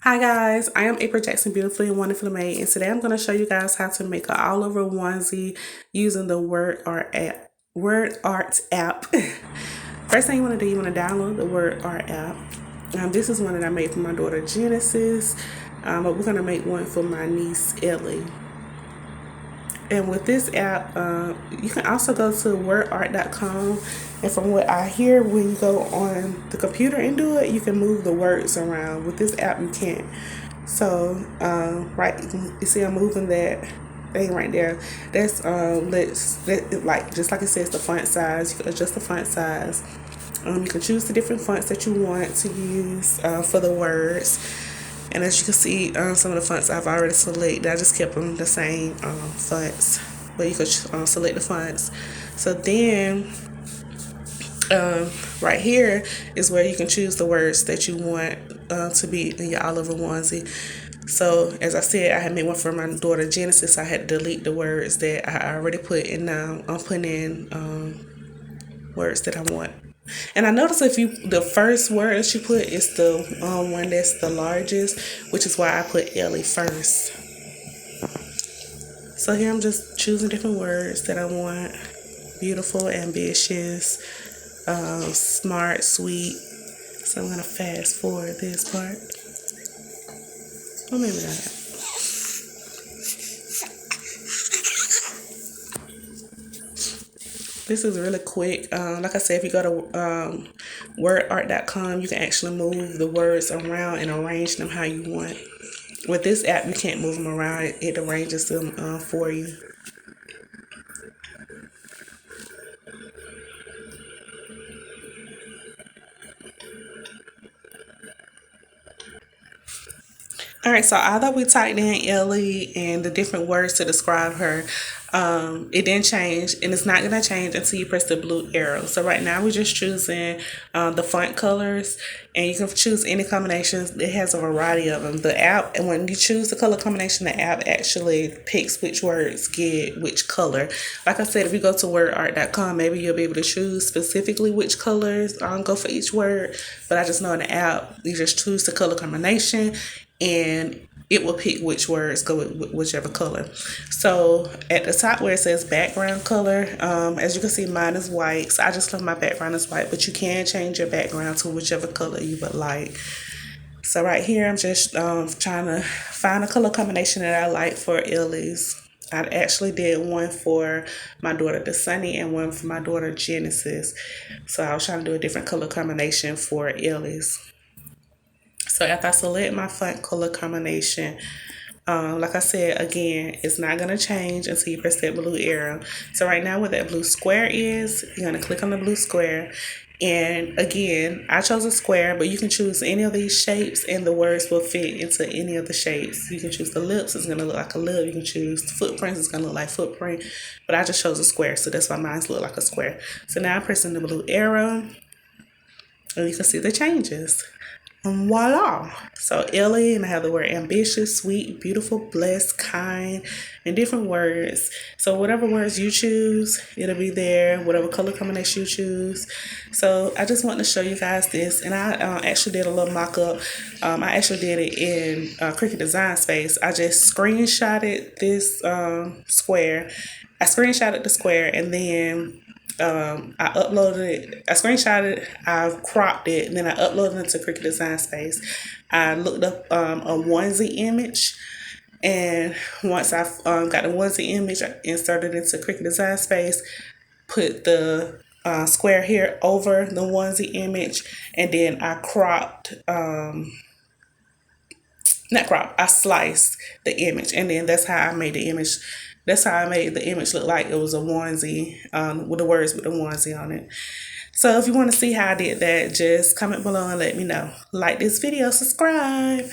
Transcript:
Hi guys, I am April Jackson, beautifully and wonderfully made, and today I'm going to show you guys how to make an all over onesie using the Word Art app. First thing you want to do, you want to download the Word Art app. This is one that I made for my daughter Genesis, but we're going to make one for my niece Ellie. And with this app, you can also go to wordart.com. And from what I hear, when you go on the computer and do it, you can move the words around. With this app, you can't. So, right, you see I'm moving that thing right there. That's like just like it says, the font size. You can adjust the font size. You can choose the different fonts that you want to use for the words. And as you can see, some of the fonts I've already selected. I just kept them the same fonts, but you could select the fonts. So then, right here is where you can choose the words that you want to be in your all over onesie. So as I said, I had made one for my daughter Genesis. I had to delete the words that I already put in. Now I'm putting in words that I want. And I noticed the first word that you put is the one that's the largest, which is why I put Ellie first. So here I'm just choosing different words that I want. Beautiful, ambitious, smart, sweet. So I'm going to fast forward this part. Well, maybe not. This is really quick. Like I said, if you go to wordart.com, you can actually move the words around and arrange them how you want. With this app, you can't move them around. It arranges them for you. All right, so although we typed in Ellie and the different words to describe her, it didn't change, and it's not going to change until you press the blue arrow. So right now we're just choosing the font colors, and you can choose any combinations. It has a variety of them. The app, and when you choose the color combination, the app actually picks which words get which color. Like I said, if you go to wordart.com, maybe you'll be able to choose specifically which colors go for each word. But I just know in the app, you just choose the color combination, and it will pick which words go with whichever color. So at the top where it says background color, as you can see, mine is white. So I just left my background as white, but you can change your background to whichever color you would like. So right here, I'm just trying to find a color combination that I like for Ellie's. I actually did one for my daughter, the Sunny, and one for my daughter, Genesis. So I was trying to do a different color combination for Ellie's. So after I select my font color combination, like I said, again, it's not going to change until you press that blue arrow. So right now where that blue square is, you're going to click on the blue square. And again, I chose a square, but you can choose any of these shapes and the words will fit into any of the shapes. You can choose the lips, it's going to look like a lip. You can choose the footprints, it's going to look like footprint. But I just chose a square, so that's why mine's look like a square. So now I'm pressing the blue arrow, and you can see the changes. And voila. So Ellie, and I have the word ambitious, sweet, beautiful, blessed, kind, and different words. So whatever words you choose, it'll be there. Whatever color combination you choose. So I just want to show you guys this, and I actually did a little mock-up. I actually did it in Cricut Design Space. I just screenshotted this square. I screenshotted the square, and then I uploaded it, I screenshotted it, I cropped it, and then I uploaded it to Cricut Design Space. I looked up a onesie image, and once I got the onesie image, I inserted it into Cricut Design Space, put the square here over the onesie image, and then I cropped, not cropped, I sliced the image, and then that's how I made the image. That's how I made the image look like it was a onesie with the words with the onesie on it. So if you want to see how I did that, just comment below and let me know. Like this video, subscribe.